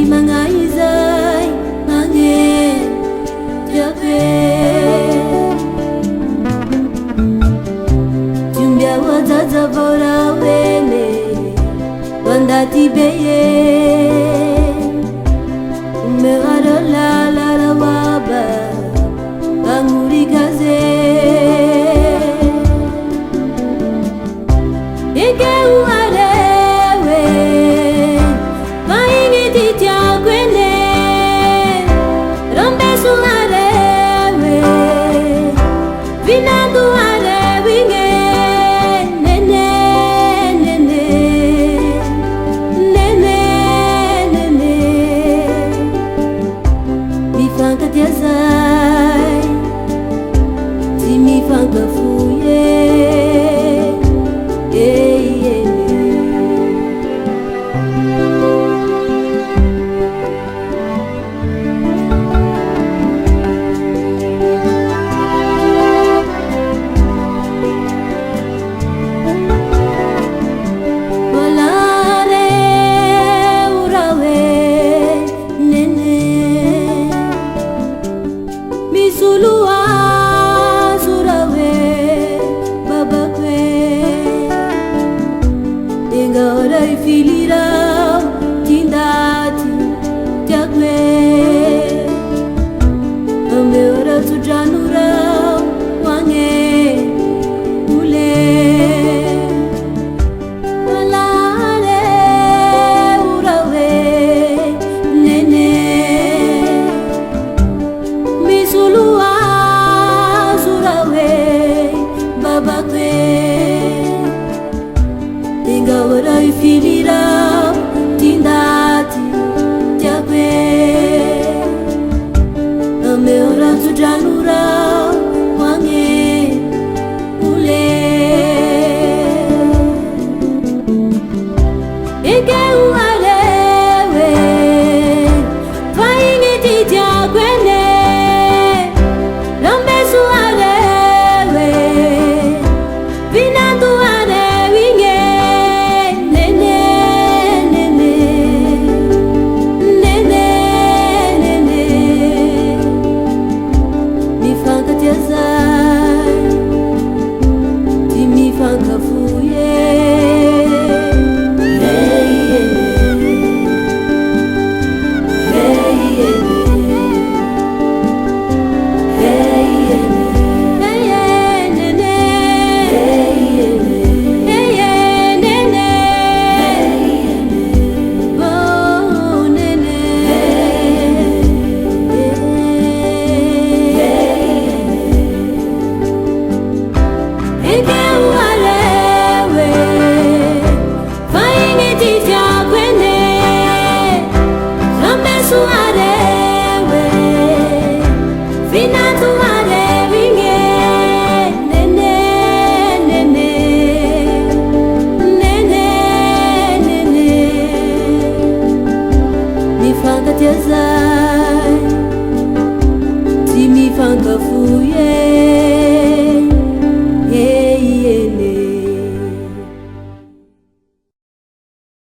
mangaizai mange jabe jumbia wazaza bora wene wandati beye umegara la rawaba anguri kaze ike uarewe maini titia kwene rombe suarewe vinandu arewinge nene nene nene nene mifanka tiazai ti mifanka fuye filirau tindati jagwe ameora tujanurau wange ule alale urawe nene misulua surawe babakwe ingawara filirau tindati jagwe ameora tujanurau wange ule ike ualewe vaini titia kwene rambe suarewe vinandu arewinge mi fanka tiazai